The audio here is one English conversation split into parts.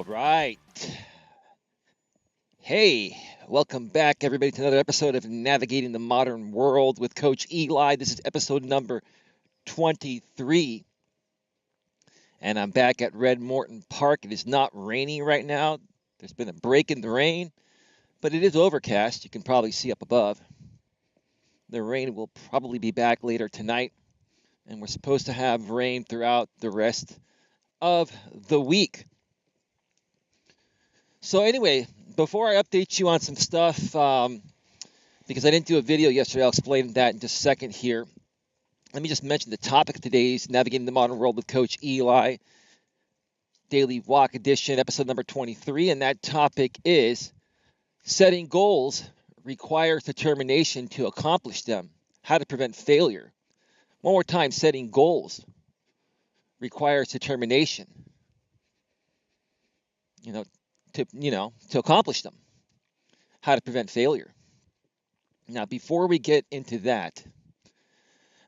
right. Hey, welcome back, everybody, to another episode of Navigating the Modern World with Coach Eli. This is episode number 23, and I'm back at Red Morton Park. It is not raining right now. There's been a break in the rain, but it is overcast. You can probably see up above. The rain will probably be back later tonight, and we're supposed to have rain throughout the rest of the week. So anyway, before I update you on some stuff, because I didn't do a video yesterday, I'll explain that in just a second here. Let me just mention the topic of today's Navigating the Modern World with Coach Eli, Daily Walk Edition, episode number 23, and that topic is setting goals requires determination to accomplish them. How to prevent failure. One more time, setting goals requires determination. To accomplish them. How to prevent failure. Now, before we get into that,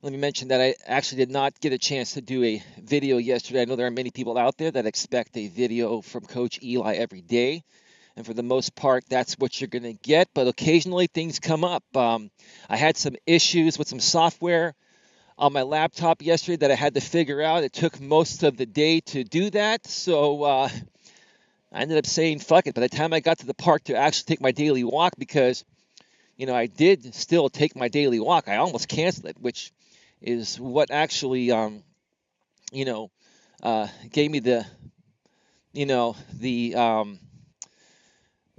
let me mention that I actually did not get a chance to do a video yesterday. I know there are many people out there that expect a video from Coach Eli every day. And for the most part, that's what you're going to get. But occasionally things come up. I had some issues with some software on my laptop yesterday that I had to figure out. It took most of the day to do that. So I ended up saying, fuck it. By the time I got to the park to actually take my daily walk, because, I did still take my daily walk. I almost canceled it, which is what actually, gave me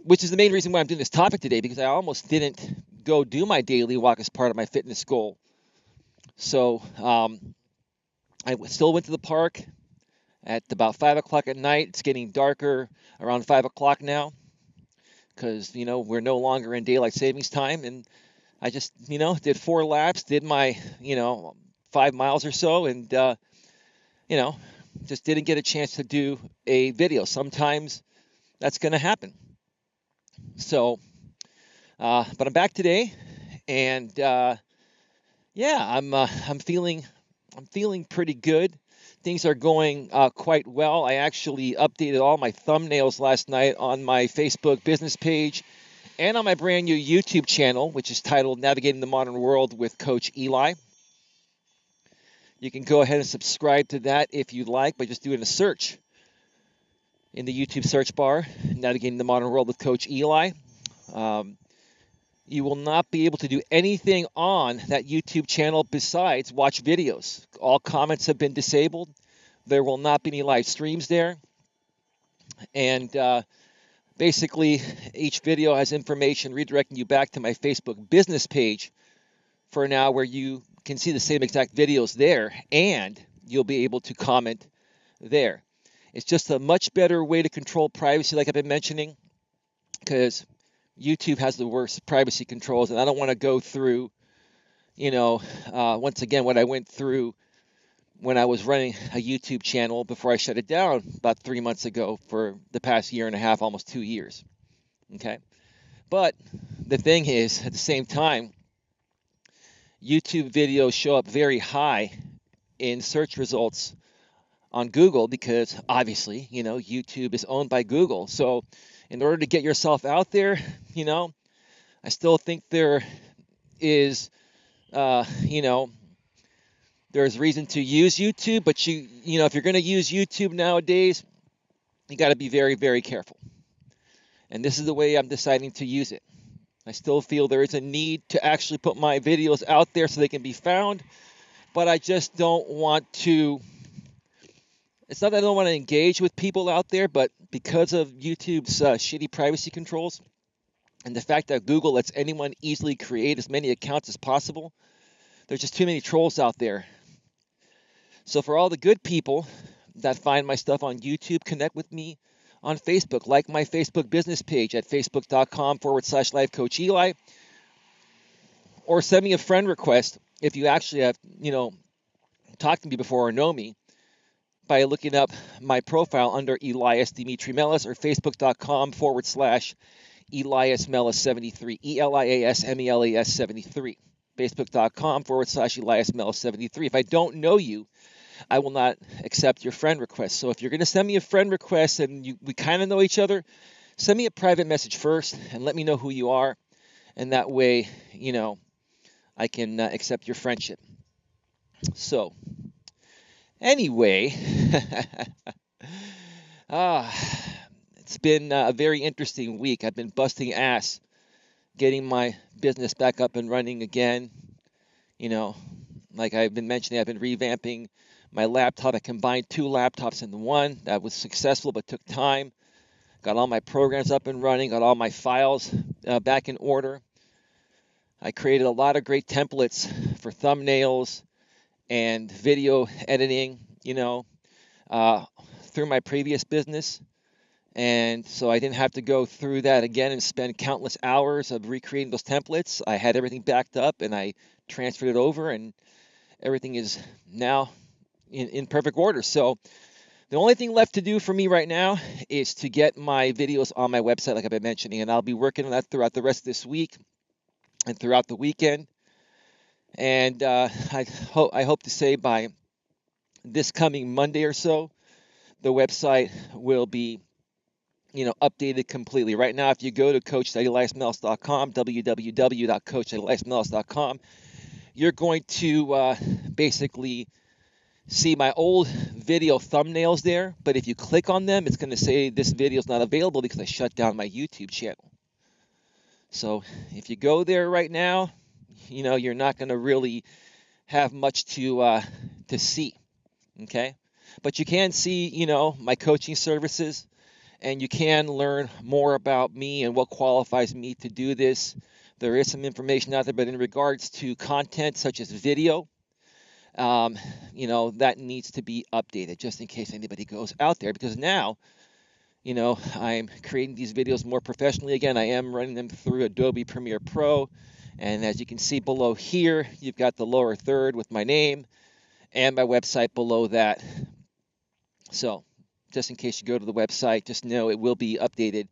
which is the main reason why I'm doing this topic today, because I almost didn't go do my daily walk as part of my fitness goal. So I still went to the park at about 5 o'clock at night. It's getting darker around 5 o'clock now because, we're no longer in daylight savings time. And I just, did 4 laps, did my, 5 miles or so, and, just didn't get a chance to do a video. Sometimes that's going to happen. So, but I'm back today, and I'm feeling pretty good. Things are going quite well. I actually updated all my thumbnails last night on my Facebook business page and on my brand new YouTube channel, which is titled Navigating the Modern World with Coach Eli. You can go ahead and subscribe to that if you'd like by just doing a search in the YouTube search bar, Navigating the Modern World with Coach Eli. You will not be able to do anything on that YouTube channel besides watch videos. All comments have been disabled. There will not be any live streams there. And basically, each video has information redirecting you back to my Facebook business page for now, where you can see the same exact videos there, and you'll be able to comment there. It's just a much better way to control privacy, like I've been mentioning, because YouTube has the worst privacy controls, and I don't want to go through, once again, what I went through when I was running a YouTube channel before I shut it down about 3 months ago for the past year and a half, almost 2 years. Okay. But the thing is, at the same time, YouTube videos show up very high in search results on Google because obviously, YouTube is owned by Google. So in order to get yourself out there, I still think there is, there's reason to use YouTube, but if you're going to use YouTube nowadays, you got to be very, very careful. And this is the way I'm deciding to use it. I still feel there is a need to actually put my videos out there so they can be found, but I just don't want to. It's not that I don't want to engage with people out there, but because of YouTube's shitty privacy controls and the fact that Google lets anyone easily create as many accounts as possible, there's just too many trolls out there. So for all the good people that find my stuff on YouTube, connect with me on Facebook. Like my Facebook business page at facebook.com/LifeCoachEli, or send me a friend request if you actually have, talked to me before or know me, by looking up my profile under Elias Dimitri Melas, or facebook.com/Elias Melas 73, ELIAS MELAS 73, facebook.com/Elias Melas 73. If I don't know you, I will not accept your friend request. So if you're going to send me a friend request and we kind of know each other, send me a private message first and let me know who you are. And that way, I can accept your friendship. So, anyway, ah, it's been a very interesting week. I've been busting ass getting my business back up and running again. You know, like I've been mentioning, I've been revamping my laptop. I combined two laptops into one. That was successful, but took time. Got all my programs up and running, got all my files back in order. I created a lot of great templates for thumbnails and video editing, uh, through my previous business. And so I didn't have to go through that again and spend countless hours of recreating those templates. I had everything backed up and I transferred it over, and everything is now in perfect order. So the only thing left to do for me right now is to get my videos on my website, like I've been mentioning, and I'll be working on that throughout the rest of this week and throughout the weekend. And I hope to say by this coming Monday or so, the website will be updated completely. Right now, if you go to coacheli.com, www.coacheli.com, you're going to basically see my old video thumbnails there. But if you click on them, it's going to say this video is not available because I shut down my YouTube channel. So if you go there right now, you're not going to really have much to see. Okay, but you can see my coaching services, and you can learn more about me and what qualifies me to do this. There is some information out there, but in regards to content such as video, that needs to be updated just in case anybody goes out there, because now, I'm creating these videos more professionally again. I am running them through Adobe Premiere Pro, and as you can see below here, you've got the lower third with my name and my website below that. So just in case you go to the website, just know it will be updated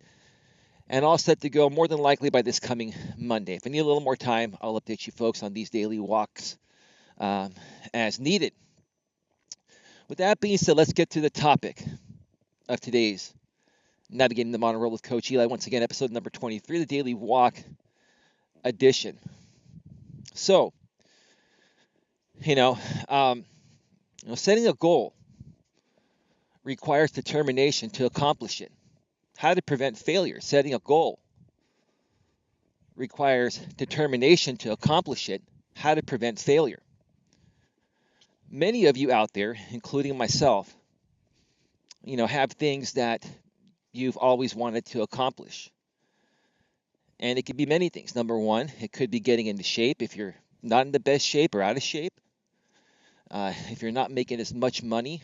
and all set to go more than likely by this coming Monday. If I need a little more time, I'll update you folks on these daily walks as needed. With that being said, let's get to the topic of today's Navigating the Modern World with Coach Eli. Once again, episode number 23, the Daily Walk edition. So, setting a goal requires determination to accomplish it. How to prevent failure. Setting a goal requires determination to accomplish it. How to prevent failure. Many of you out there, including myself, have things that you've always wanted to accomplish. And it could be many things. Number one, it could be getting into shape if you're not in the best shape or out of shape. If you're not making as much money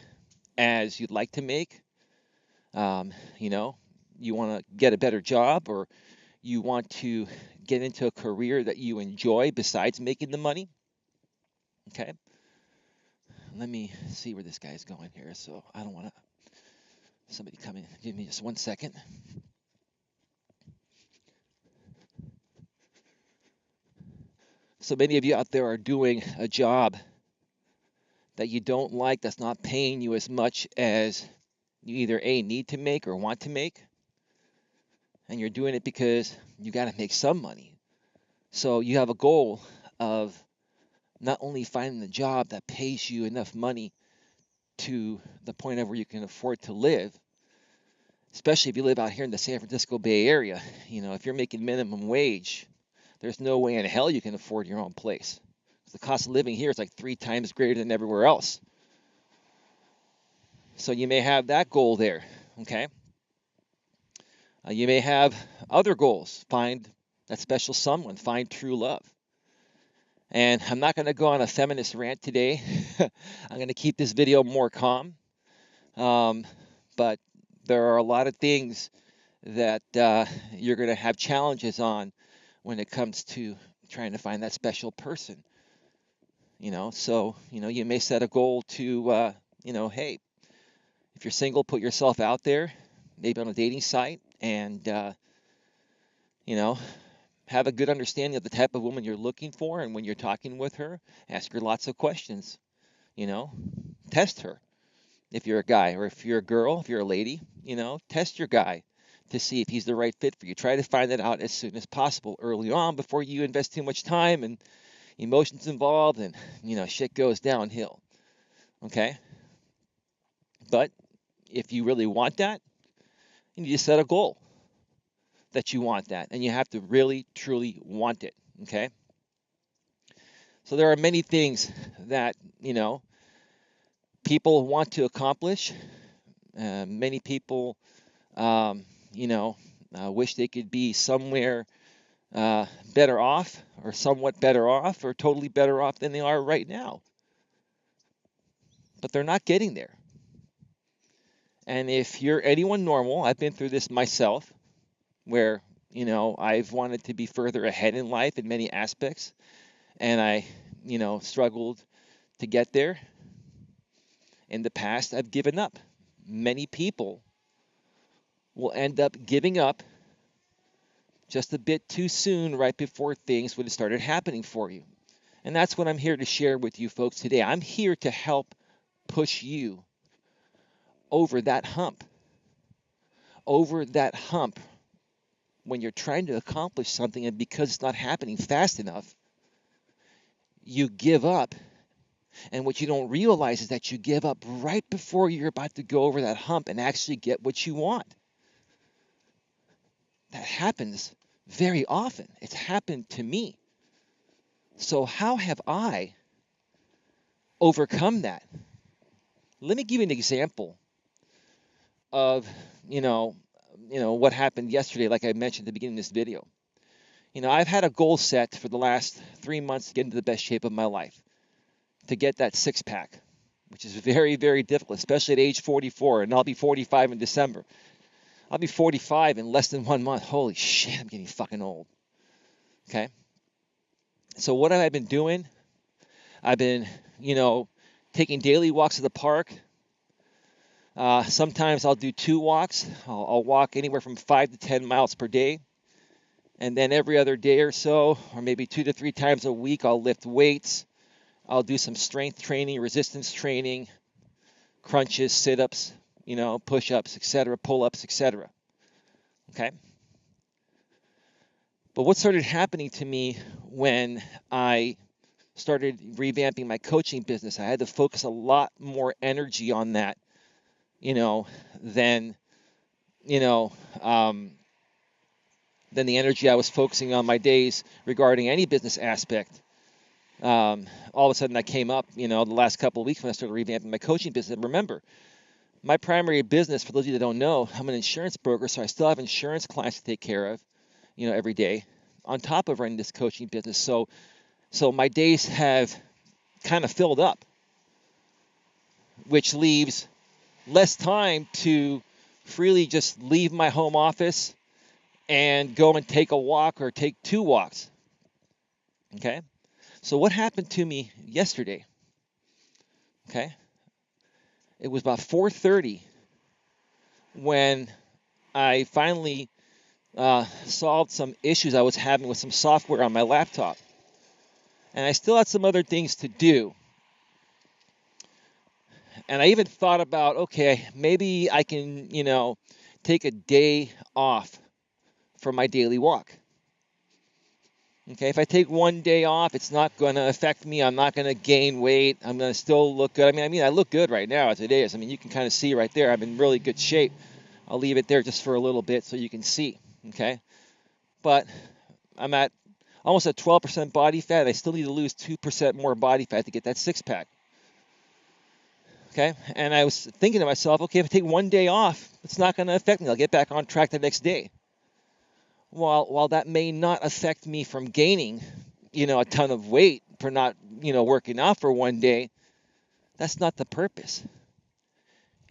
as you'd like to make, you want to get a better job, or you want to get into a career that you enjoy besides making the money. Okay. Let me see where this guy's going here. So I don't want somebody come in. Give me just 1 second. So many of you out there are doing a job that you don't like, that's not paying you as much as you either need to make or want to make. And you're doing it because you got to make some money. So you have a goal of not only finding the job that pays you enough money to the point of where you can afford to live, especially if you live out here in the San Francisco Bay Area. If you're making minimum wage, there's no way in hell you can afford your own place. The cost of living here is like 3 times greater than everywhere else. So you may have that goal there, okay? You may have other goals. Find that special someone. Find true love. And I'm not going to go on a feminist rant today. I'm going to keep this video more calm. But there are a lot of things that you're going to have challenges on when it comes to trying to find that special person. So, you may set a goal to, hey, if you're single, put yourself out there, maybe on a dating site, and, have a good understanding of the type of woman you're looking for. And when you're talking with her, ask her lots of questions, test her. If you're a guy, or if you're a girl, if you're a lady, test your guy to see if he's the right fit for you. Try to find that out as soon as possible early on before you invest too much time and emotions involved and, shit goes downhill. Okay? But if you really want that, you need to set a goal that you want that. And you have to really, truly want it. Okay? So there are many things that, people want to accomplish. Many people, wish they could be somewhere better off, or somewhat better off, or totally better off than they are right now. But they're not getting there. And if you're anyone normal, I've been through this myself, where, I've wanted to be further ahead in life in many aspects, and I, struggled to get there. In the past, I've given up. Many people will end up giving up just a bit too soon, right before things would have started happening for you. And that's what I'm here to share with you folks today. I'm here to help push you over that hump. Over that hump when you're trying to accomplish something, and because it's not happening fast enough, you give up. And what you don't realize is that you give up right before you're about to go over that hump and actually get what you want. That happens very often. It's happened to me. So how have I overcome that? Let me give you an example of, what happened yesterday, like I mentioned at the beginning of this video. I've had a goal set for the last 3 months to get into the best shape of my life, to get that six-pack, which is very, very difficult, especially at age 44, and I'll be 45 in December. I'll be 45 in less than 1 month. Holy shit, I'm getting fucking old. Okay? So what have I been doing? I've been, taking daily walks to the park. Sometimes I'll do 2 walks. I'll walk anywhere from 5 to 10 miles per day. And then every other day or so, or maybe 2 to 3 times a week, I'll lift weights. I'll do some strength training, resistance training, crunches, sit-ups, push-ups, etc., pull-ups, etc. Okay? But what started happening to me when I started revamping my coaching business, I had to focus a lot more energy on that, than the energy I was focusing on my days regarding any business aspect. All of a sudden I came up, the last couple of weeks when I started revamping my coaching business. And remember, my primary business, for those of you that don't know, I'm an insurance broker, so I still have insurance clients to take care of, every day, on top of running this coaching business. So my days have kind of filled up, which leaves less time to freely just leave my home office and go and take a walk or take 2 walks. Okay? So what happened to me yesterday? Okay? It was about 4:30 when I finally solved some issues I was having with some software on my laptop. And I still had some other things to do. And I even thought about, okay, maybe I can, take a day off from my daily walk. Okay, if I take 1 day off, it's not going to affect me. I'm not going to gain weight. I'm going to still look good. I look good right now as it is. You can kind of see right there. I'm in really good shape. I'll leave it there just for a little bit so you can see. Okay, but I'm at almost at 12% body fat. I still need to lose 2% more body fat to get that six-pack. Okay, and I was thinking to myself, okay, if I take 1 day off, it's not going to affect me. I'll get back on track the next day. While that may not affect me from gaining, a ton of weight for not, working out for 1 day, that's not the purpose.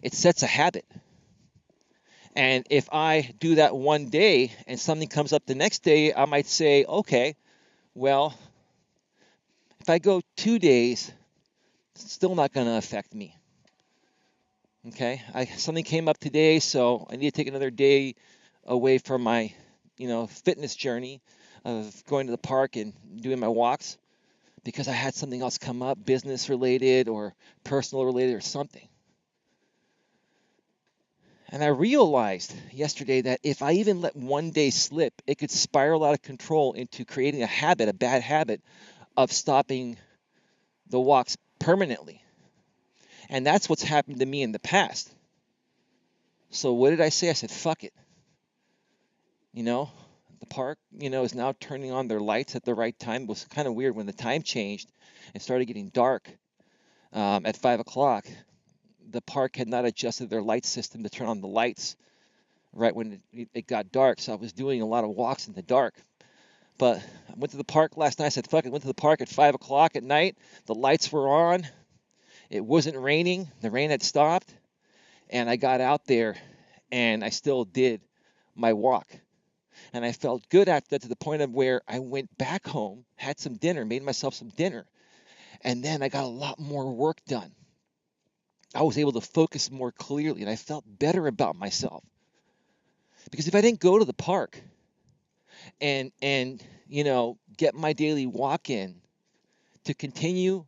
It sets a habit. And if I do that 1 day and something comes up the next day, I might say, okay, well, if I go 2 days, it's still not going to affect me. Okay, something came up today, so I need to take another day away from my fitness journey of going to the park and doing my walks, because I had something else come up, business related or personal related or something. And I realized yesterday that if I even let one day slip, it could spiral out of control into creating a habit, a bad habit of stopping the walks permanently. And that's what's happened to me in the past. So what did I say? I said, fuck it. You know, the park, is now turning on their lights at the right time. It was kind of weird when the time changed and started getting dark at 5 o'clock. The park had not adjusted their light system to turn on the lights right when it got dark. So I was doing a lot of walks in the dark. But I went to the park last night. I said, fuck it. Went to the park at 5 o'clock at night. The lights were on. It wasn't raining. The rain had stopped. And I got out there and I still did my walk. And I felt good after that, to the point of where I went back home, had some dinner, made myself some dinner. And then I got a lot more work done. I was able to focus more clearly and I felt better about myself. Because if I didn't go to the park and get my daily walk in to continue,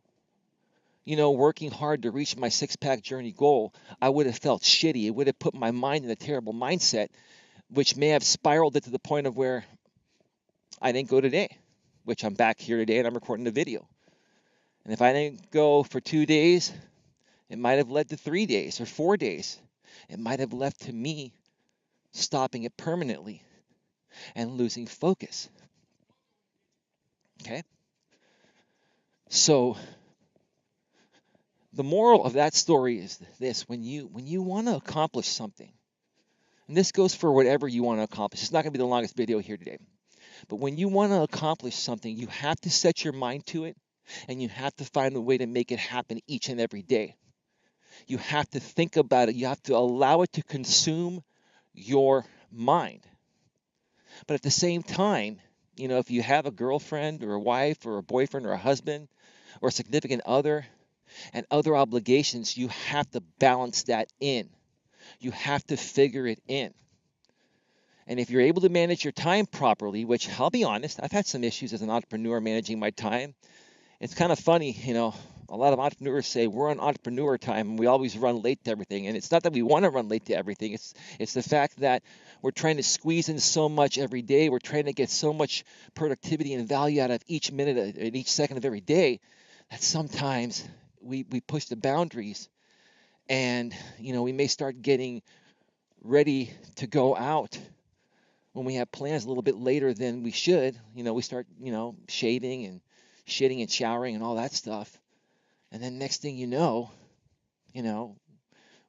working hard to reach my six-pack journey goal, I would have felt shitty. It would have put my mind in a terrible mindset, which may have spiraled it to the point of where I didn't go today, which I'm back here today and I'm recording the video. And if I didn't go for 2 days, it might have led to 3 days or 4 days. It might have led to me stopping it permanently and losing focus. Okay? So the moral of that story is this: when you want to accomplish something, and this goes for whatever you want to accomplish. It's not going to be the longest video here today. But when you want to accomplish something, you have to set your mind to it, and you have to find a way to make it happen each and every day. You have to think about it. You have to allow it to consume your mind. But at the same time, if you have a girlfriend or a wife or a boyfriend or a husband or a significant other and other obligations, you have to balance that in. You have to figure it in. And if you're able to manage your time properly, which I'll be honest, I've had some issues as an entrepreneur managing my time. It's kind of funny, a lot of entrepreneurs say we're on entrepreneur time and we always run late to everything. And it's not that we want to run late to everything. It's the fact that we're trying to squeeze in so much every day. We're trying to get so much productivity and value out of each minute and each second of every day that sometimes we push the boundaries, and we may start getting ready to go out when we have plans a little bit later than we should. We start shaving and shitting and showering and all that stuff, and then next thing you know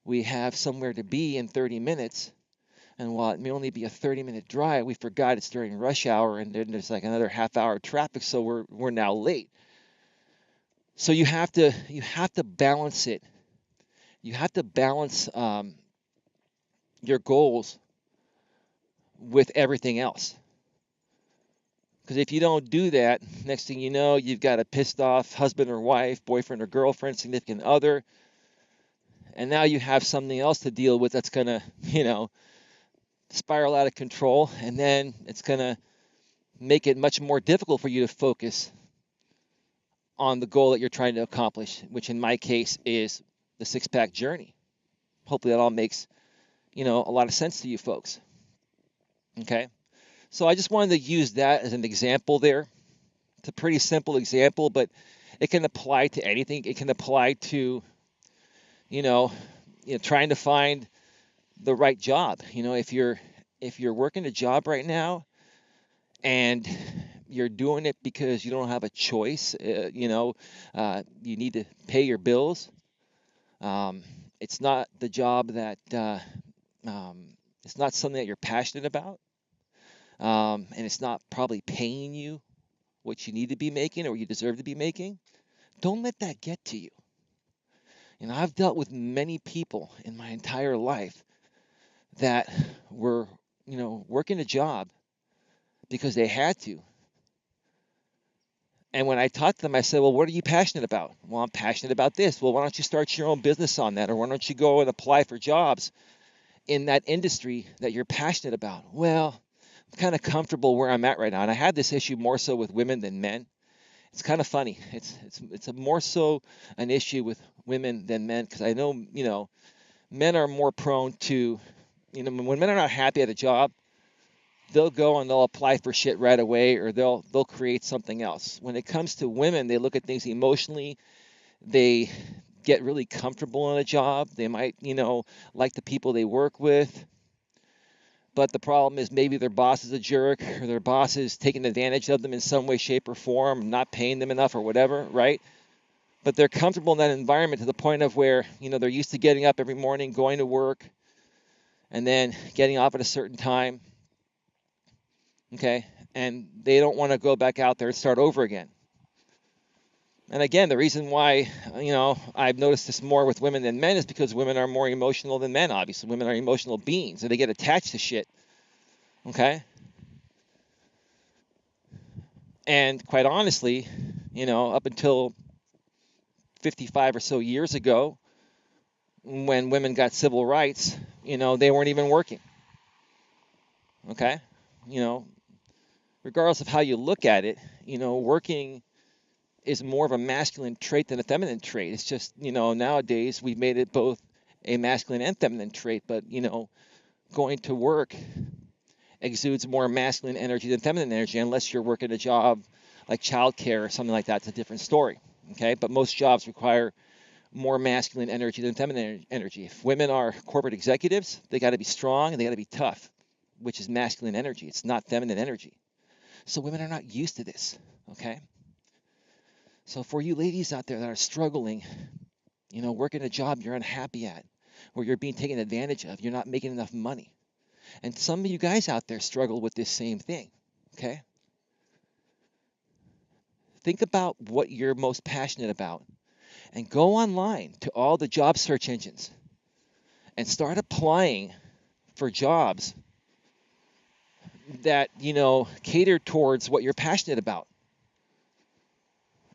we have somewhere to be in 30 minutes, and while it may only be a 30-minute drive, we forgot it's during rush hour, and then there's like another half hour of traffic, so we're now late. So you have to balance it. You have to balance your goals with everything else. Because if you don't do that, next thing you know, you've got a pissed off husband or wife, boyfriend or girlfriend, significant other, and now you have something else to deal with that's going to, spiral out of control, and then it's going to make it much more difficult for you to focus on the goal that you're trying to accomplish, which in my case is the six-pack journey. Hopefully that all makes, a lot of sense to you folks. Okay? So I just wanted to use that as an example there. It's a pretty simple example, but it can apply to anything. It can apply to, trying to find the right job. If you're working a job right now and you're doing it because you don't have a choice, you need to pay your bills. It's not the job that it's not something that you're passionate about. And it's not probably paying you what you need to be making or you deserve to be making. Don't let that get to you. I've dealt with many people in my entire life that were, working a job because they had to. And when I talked to them, I said, well, what are you passionate about? Well, I'm passionate about this. Well, why don't you start your own business on that? Or why don't you go and apply for jobs in that industry that you're passionate about? Well, I'm kind of comfortable where I'm at right now. And I have this issue more so with women than men. It's kind of funny. It's a more so an issue with women than men because I know men are more prone to when men are not happy at a job, they'll go and they'll apply for shit right away or they'll create something else. When it comes to women, they look at things emotionally. They get really comfortable in a job. They might like the people they work with. But the problem is maybe their boss is a jerk or their boss is taking advantage of them in some way, shape, or form, not paying them enough or whatever, right? But they're comfortable in that environment to the point of where, they're used to getting up every morning, going to work, and then getting off at a certain time, okay? And they don't want to go back out there and start over again. And again, the reason why, I've noticed this more with women than men is because women are more emotional than men, obviously. Women are emotional beings, and they get attached to shit, okay? And quite honestly, up until 55 or so years ago, when women got civil rights, they weren't even working, okay? Regardless of how you look at it, working is more of a masculine trait than a feminine trait. It's just, nowadays we've made it both a masculine and feminine trait, but, going to work exudes more masculine energy than feminine energy unless you're working a job like childcare or something like that. It's a different story, okay? But most jobs require more masculine energy than feminine energy. If women are corporate executives, they got to be strong and they got to be tough, which is masculine energy. It's not feminine energy. So women are not used to this, okay? So for you ladies out there that are struggling, working a job you're unhappy at, where you're being taken advantage of, you're not making enough money. And some of you guys out there struggle with this same thing, okay? Think about what you're most passionate about and go online to all the job search engines and start applying for jobs that, cater towards what you're passionate about.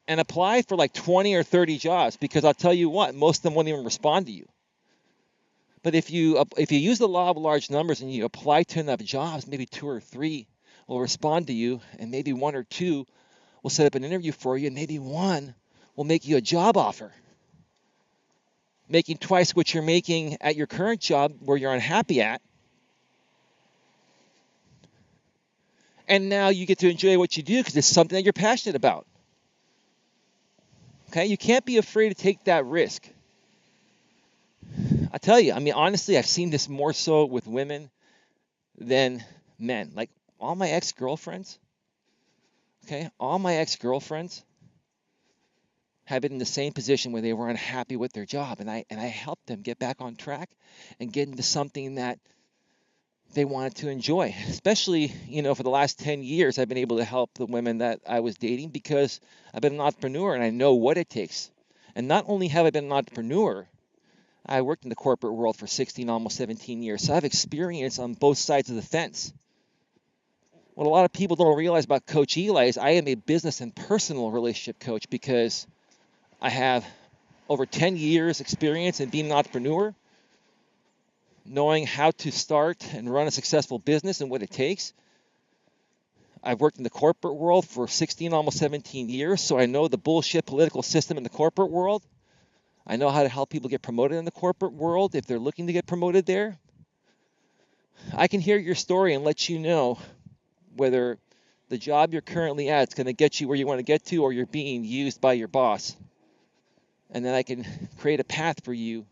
And apply for like 20 or 30 jobs because I'll tell you what, most of them won't even respond to you. But if you use the law of large numbers and you apply to enough jobs, maybe 2 or 3 will respond to you, and maybe 1 or 2 will set up an interview for you, and maybe 1 will make you a job offer, making twice what you're making at your current job where you're unhappy at. And now you get to enjoy what you do because it's something that you're passionate about. Okay, you can't be afraid to take that risk. I tell you, honestly, I've seen this more so with women than men. Like all my ex-girlfriends, have been in the same position where they were unhappy with their job, and I helped them get back on track and get into something that they wanted to enjoy. Especially, for the last 10 years, I've been able to help the women that I was dating because I've been an entrepreneur and I know what it takes. And not only have I been an entrepreneur, I worked in the corporate world for 16, almost 17 years. So I have experience on both sides of the fence. What a lot of people don't realize about Coach Eli is I am a business and personal relationship coach because I have over 10 years experience in being an entrepreneur, knowing how to start and run a successful business and what it takes. I've worked in the corporate world for 16, almost 17 years, so I know the bullshit political system in the corporate world. I know how to help people get promoted in the corporate world if they're looking to get promoted there. I can hear your story and let you know whether the job you're currently at is going to get you where you want to get to or you're being used by your boss. And then I can create a path for you,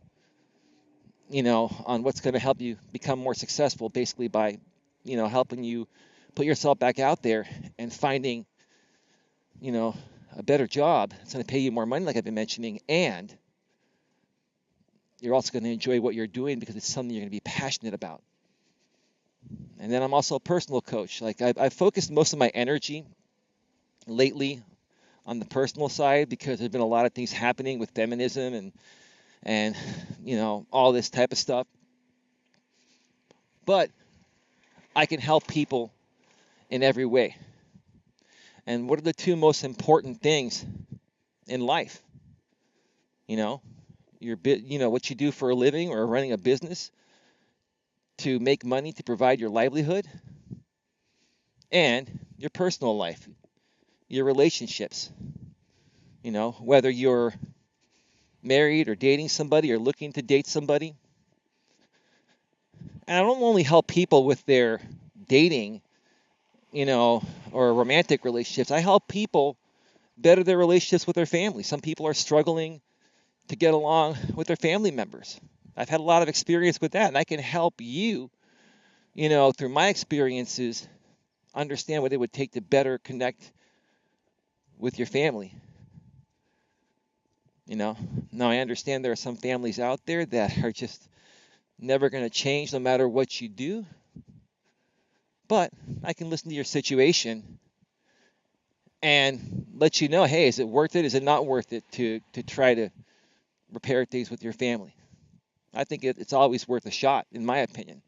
on what's going to help you become more successful, basically by, helping you put yourself back out there and finding, a better job. It's going to pay you more money, like I've been mentioning, and you're also going to enjoy what you're doing because it's something you're going to be passionate about. And then I'm also a personal coach. Like I've focused most of my energy lately on the personal side because there's been a lot of things happening with feminism and all this type of stuff. But I can help people in every way. And what are the 2 most important things in life? What you do for a living or running a business to make money to provide your livelihood, and your personal life. your relationships. Whether you're married or dating somebody or looking to date somebody. And I don't only help people with their dating, or romantic relationships. I help people better their relationships with their family. Some people are struggling to get along with their family members. I've had a lot of experience with that, and I can help you, through my experiences, understand what it would take to better connect with your family. Now I understand there are some families out there that are just never going to change no matter what you do. But I can listen to your situation and let you know, hey, is it worth it? Is it not worth it to try to repair things with your family? I think it's always worth a shot, in my opinion.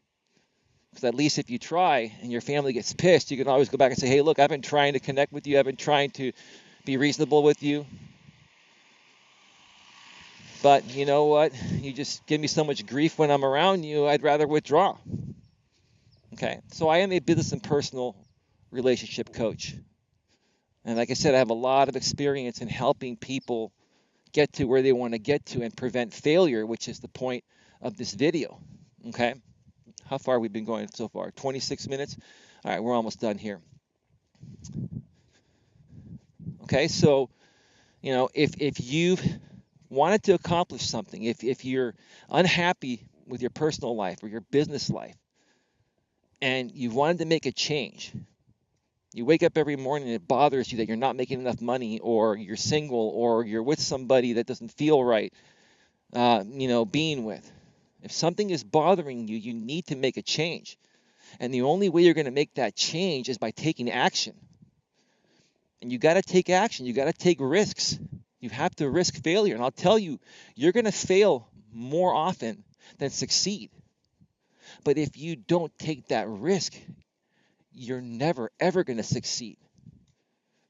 Because at least if you try and your family gets pissed, you can always go back and say, hey, look, I've been trying to connect with you. I've been trying to be reasonable with you. But you know what? You just give me so much grief when I'm around you, I'd rather withdraw. Okay, so I am a business and personal relationship coach. And like I said, I have a lot of experience in helping people get to where they want to get to and prevent failure, which is the point of this video. Okay, how far have we been going so far? 26 minutes? All right, we're almost done here. Okay, so, if you've wanted to accomplish something, if you're unhappy with your personal life or your business life, and you wanted to make a change, you wake up every morning and it bothers you that you're not making enough money, or you're single, or you're with somebody that doesn't feel right, being with. If something is bothering you, you need to make a change. And the only way you're going to make that change is by taking action. And you got to take action. You got to take risks. You have to risk failure. And I'll tell you, you're going to fail more often than succeed. But if you don't take that risk, you're never, ever going to succeed.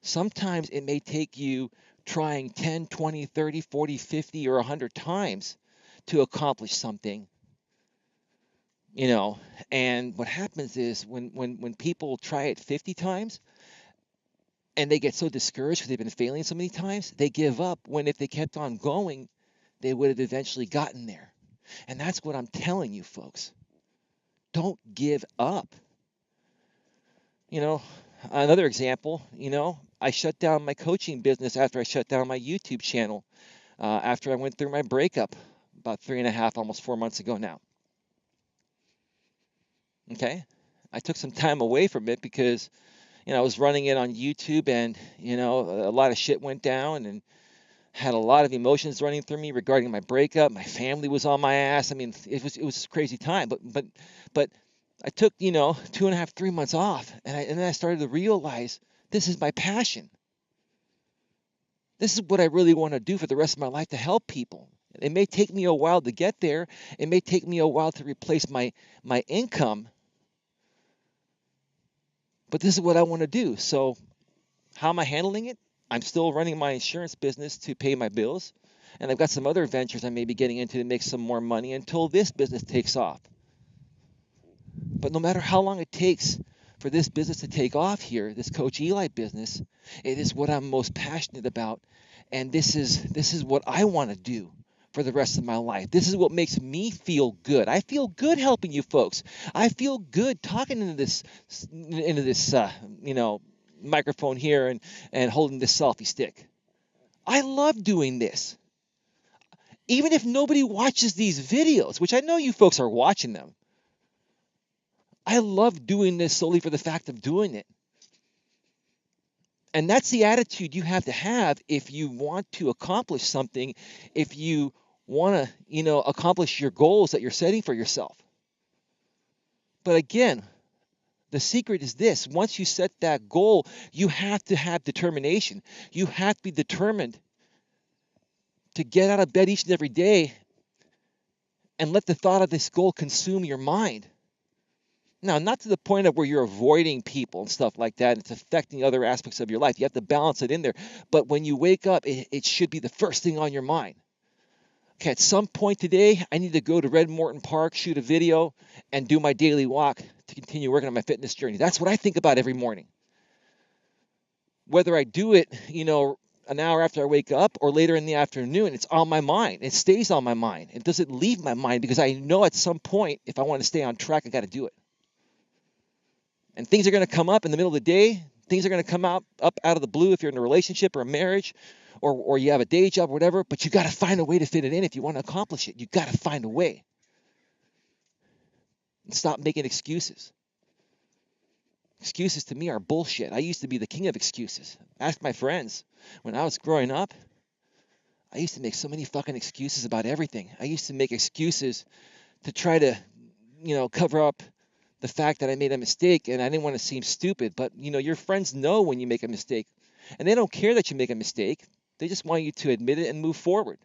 Sometimes it may take you trying 10, 20, 30, 40, 50, or 100 times to accomplish something. And what happens is when people try it 50 times and they get so discouraged because they've been failing so many times, they give up, when if they kept on going, they would have eventually gotten there. And that's what I'm telling you, folks. Don't give up. Another example, I shut down my coaching business after I shut down my YouTube channel, after I went through my breakup about 3.5, almost 4 months ago now. Okay? I took some time away from it because, I was running it on YouTube, and, a lot of shit went down, and had a lot of emotions running through me regarding my breakup. My family was on my ass. I mean, it was a crazy time, but I took, 2.5, 3 months off, and then I started to realize this is my passion. This is what I really want to do for the rest of my life, to help people. It may take me a while to get there. It may take me a while to replace my income, but this is what I want to do. So how am I handling it? I'm still running my insurance business to pay my bills, and I've got some other ventures I may be getting into to make some more money until this business takes off. But no matter how long it takes for this business to take off here, this Coach Eli business, it is what I'm most passionate about, and this is what I want to do for the rest of my life. This is what makes me feel good. I feel good helping you folks. I feel good talking into this microphone here and holding this selfie stick. I love doing this. Even if nobody watches these videos, which I know you folks are watching them, I love doing this solely for the fact of doing it. And that's the attitude you have to have if you want to accomplish something, if you want to, accomplish your goals that you're setting for yourself. But again, the secret is this: once you set that goal, you have to have determination. You have to be determined to get out of bed each and every day and let the thought of this goal consume your mind. Now, not to the point of where you're avoiding people and stuff like that, and it's affecting other aspects of your life. You have to balance it in there. But when you wake up, it should be the first thing on your mind. Okay, at some point today, I need to go to Red Morton Park, shoot a video, and do my daily walk to continue working on my fitness journey. That's what I think about every morning. whether I do it, an hour after I wake up or later in the afternoon, it's on my mind. It stays on my mind. It doesn't leave my mind because I know at some point, if I want to stay on track, I got to do it. And things are going to come up in the middle of the day. Things are going to come up out of the blue if you're in a relationship or a marriage, or you have a day job or whatever, but you got to find a way to fit it in if you want to accomplish it. You got to find a way. And stop making excuses. Excuses to me are bullshit. I used to be the king of excuses. Ask my friends. When I was growing up, I used to make so many fucking excuses about everything. I used to make excuses to try to, cover up the fact that I made a mistake, and I didn't want to seem stupid. But, your friends know when you make a mistake, and they don't care that you make a mistake. They just want you to admit it and move forward.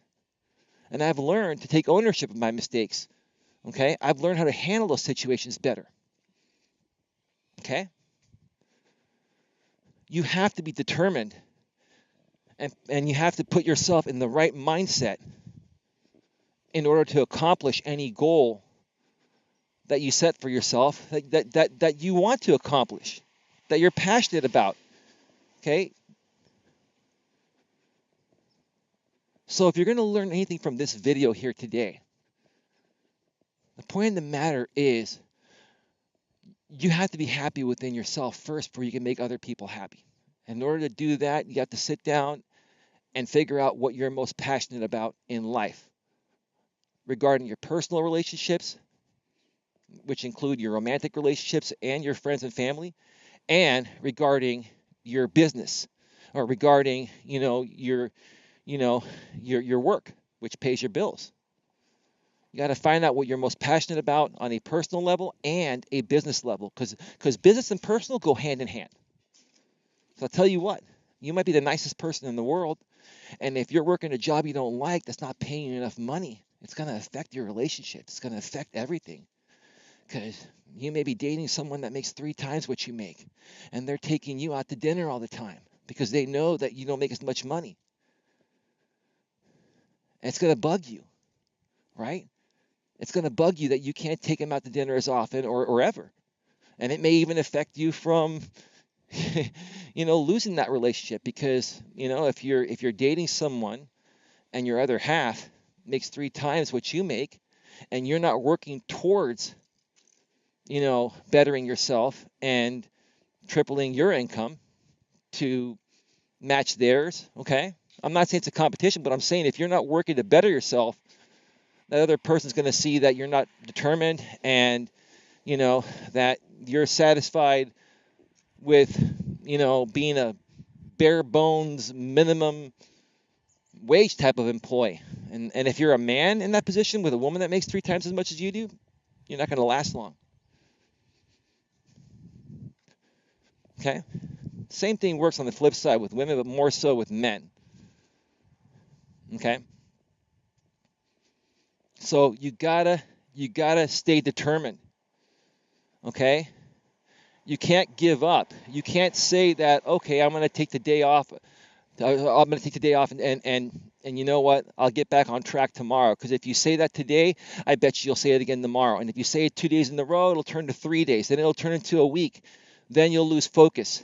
And I've learned to take ownership of my mistakes. Okay? I've learned how to handle those situations better. Okay? You have to be determined, and you have to put yourself in the right mindset in order to accomplish any goal that you set for yourself, that you want to accomplish, that you're passionate about. Okay? So if you're going to learn anything from this video here today, the point of the matter is you have to be happy within yourself first before you can make other people happy. In order to do that, you have to sit down and figure out what you're most passionate about in life regarding your personal relationships, which include your romantic relationships and your friends and family, and regarding your business, or regarding, your work, which pays your bills. You got to find out what you're most passionate about on a personal level and a business level, because business and personal go hand in hand. So I'll tell you what, you might be the nicest person in the world, and if you're working a job you don't like that's not paying you enough money, it's going to affect your relationship. It's going to affect everything. Because you may be dating someone that makes 3 times what you make, and they're taking you out to dinner all the time because they know that you don't make as much money. And it's going to bug you, right? It's going to bug you that you can't take them out to dinner as often or ever. And it may even affect you from, losing that relationship because, if you're dating someone and your other half makes 3 times what you make, and you're not working towards bettering yourself and tripling your income to match theirs, okay? I'm not saying it's a competition, but I'm saying if you're not working to better yourself, that other person's going to see that you're not determined and, that you're satisfied with, being a bare bones minimum wage type of employee. And if you're a man in that position with a woman that makes 3 times as much as you do, you're not going to last long. Okay? Same thing works on the flip side with women, but more so with men. Okay? So you gotta stay determined. Okay? You can't give up. You can't say that, okay, I'm gonna take the day off. And you know what? I'll get back on track tomorrow. Because if you say that today, I bet you'll say it again tomorrow. And if you say it 2 days in a row, it'll turn to 3 days. Then it'll turn into a week. Then you'll lose focus.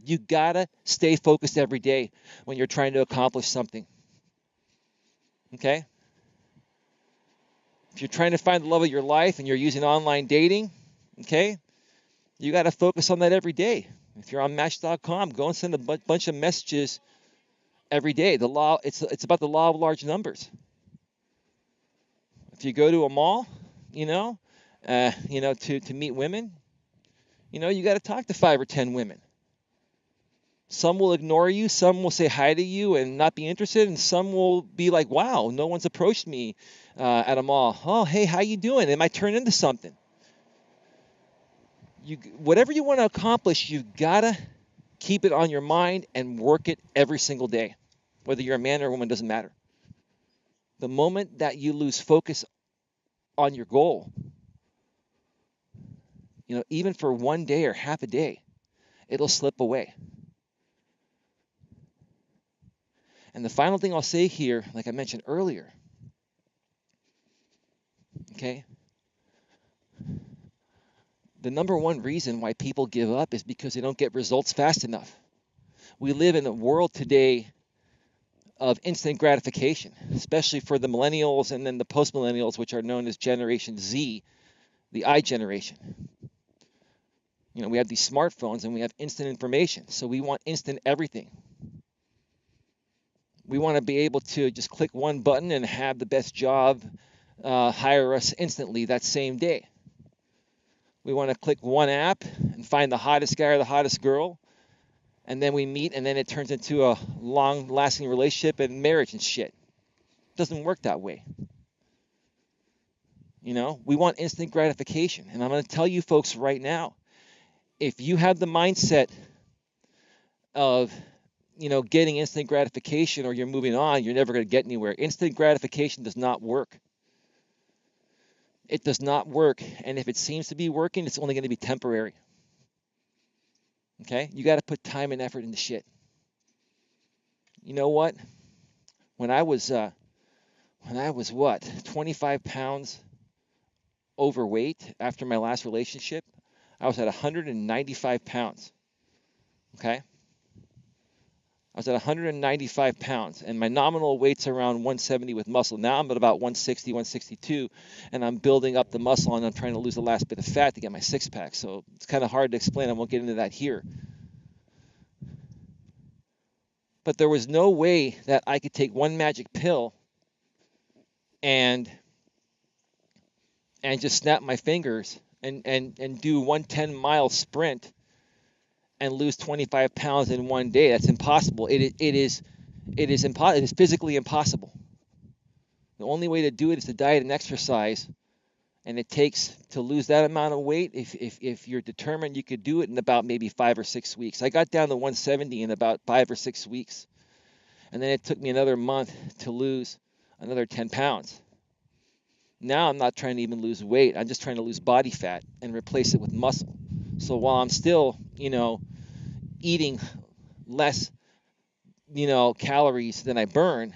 You gotta stay focused every day when you're trying to accomplish something. Okay? If you're trying to find the love of your life and you're using online dating, okay, you got to focus on that every day. If you're on Match.com, go and send a bunch of messages every day. It's about the law of large numbers. If you go to a mall, to meet women, you got to talk to 5 or 10 women. Some will ignore you, some will say hi to you and not be interested, and some will be like, wow, no one's approached me at a mall. Oh, hey, how you doing? It might turn into something. Whatever you want to accomplish, you got to keep it on your mind and work it every single day. Whether you're a man or a woman, doesn't matter. The moment that you lose focus on your goal, even for 1 day or half a day, it'll slip away. And the final thing I'll say here, like I mentioned earlier, okay, the number one reason why people give up is because they don't get results fast enough. We live in a world today of instant gratification, especially for the millennials and then the post-millennials, which are known as Generation Z, the I generation. We have these smartphones and we have instant information, so we want instant everything. We want to be able to just click one button and have the best job hire us instantly that same day. We want to click one app and find the hottest guy or the hottest girl, and then we meet, and then it turns into a long-lasting relationship and marriage and shit. It doesn't work that way. We want instant gratification, and I'm going to tell you folks right now, if you have the mindset of getting instant gratification or you're moving on, you're never going to get anywhere. Instant gratification does not work. It does not work. And if it seems to be working, it's only going to be temporary. Okay? You got to put time and effort into shit. You know what? When I was 25 pounds overweight after my last relationship, I was at 195 pounds. Okay? I was at 195 pounds, and my nominal weight's around 170 with muscle. Now I'm at about 160, 162, and I'm building up the muscle, and I'm trying to lose the last bit of fat to get my six-pack. So it's kind of hard to explain. I won't get into that here. But there was no way that I could take one magic pill and just snap my fingers and do one 10-mile sprint and lose 25 pounds in one day. That's impossible. It is physically impossible. The only way to do it is to diet and exercise, and it takes to lose that amount of weight. If you're determined, you could do it in about maybe 5 or 6 weeks. I got down to 170 in about 5 or 6 weeks, and then it took me another month to lose another 10 pounds. Now I'm not trying to even lose weight. I'm just trying to lose body fat and replace it with muscle. So while I'm still, eating less, calories than I burn,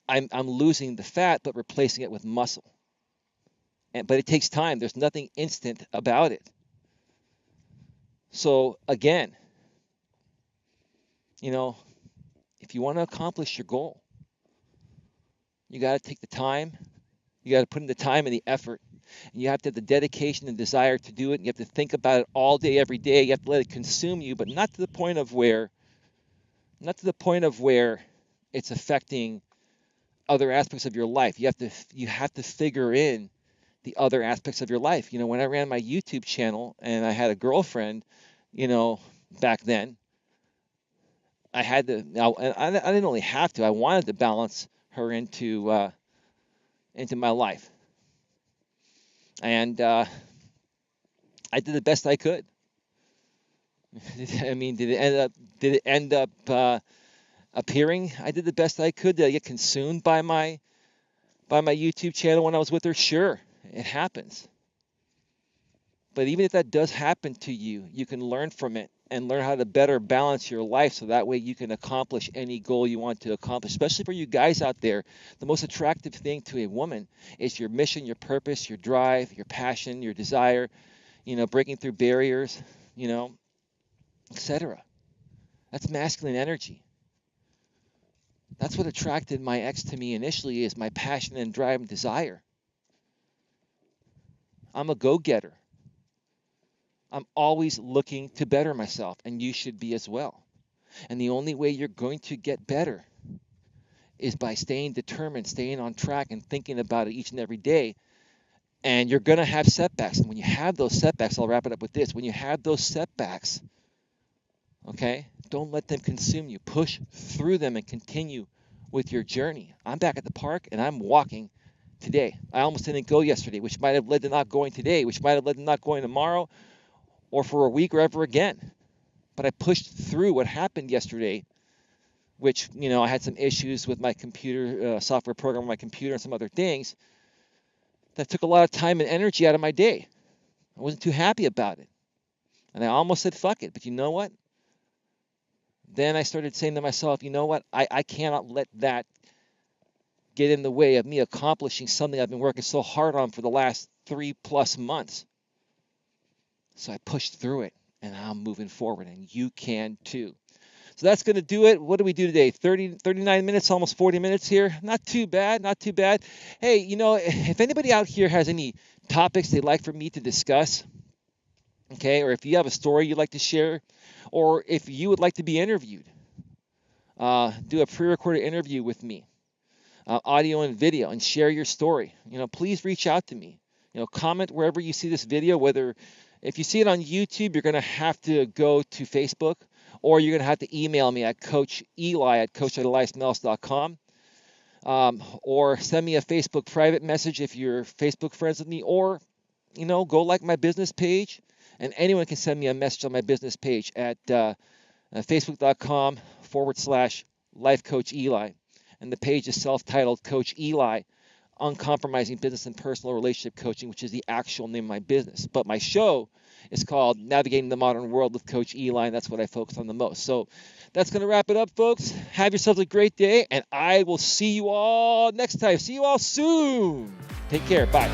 I'm losing the fat, but replacing it with muscle. But it takes time. There's nothing instant about it. So again, if you want to accomplish your goal, you got to take the time. You got to put in the time and the effort. And you have to have the dedication and desire to do it. And you have to think about it all day, every day. You have to let it consume you, but not to the point of where it's affecting other aspects of your life. You have to figure in the other aspects of your life. When I ran my YouTube channel and I had a girlfriend, back then, I had to. Now, I didn't only have to. I wanted to balance her into my life. And I did the best I could. I mean, did it end up appearing? I did the best I could. Did I get consumed by my YouTube channel when I was with her? Sure, it happens. But even if that does happen to you, you can learn from it and learn how to better balance your life so that way you can accomplish any goal you want to accomplish. Especially for you guys out there, the most attractive thing to a woman is your mission, your purpose, your drive, your passion, your desire, breaking through barriers, etc. That's masculine energy. That's what attracted my ex to me initially, is my passion and drive and desire. I'm a go-getter. I'm always looking to better myself, and you should be as well. And the only way you're going to get better is by staying determined, staying on track, and thinking about it each and every day. And you're going to have setbacks. And when you have those setbacks, I'll wrap it up with this. When you have those setbacks, okay, don't let them consume you. Push through them and continue with your journey. I'm back at the park, and I'm walking today. I almost didn't go yesterday, which might have led to not going today, which might have led to not going tomorrow, or for a week or ever again. But I pushed through what happened yesterday, which, I had some issues with my computer, software program on my computer and some other things that took a lot of time and energy out of my day. I wasn't too happy about it. And I almost said, fuck it. But you know what? Then I started saying to myself, you know what? I cannot let that get in the way of me accomplishing something I've been working so hard on for the last 3+ months. So I pushed through it, and I'm moving forward, and you can too. So that's going to do it. What do we do today? 39 minutes, almost 40 minutes here. Not too bad, not too bad. Hey, if anybody out here has any topics they'd like for me to discuss, okay, or if you have a story you'd like to share, or if you would like to be interviewed, do a pre-recorded interview with me, audio and video, and share your story. Please reach out to me. Comment wherever you see this video, whether if you see it on YouTube, you're going to have to go to Facebook, or you're going to have to email me at Coach Eli at coacheli@melas.com, or send me a Facebook private message if you're Facebook friends with me, or, go like my business page, and anyone can send me a message on my business page at facebook.com/Life Coach Eli. And the page is self-titled Coach Eli, Uncompromising Business and Personal Relationship Coaching, which is the actual name of my business. But my show is called Navigating the Modern World with Coach Eli, and that's what I focus on the most. So that's going to wrap it up, folks. Have yourselves a great day, and I will see you all next time. See you all soon. Take care. Bye.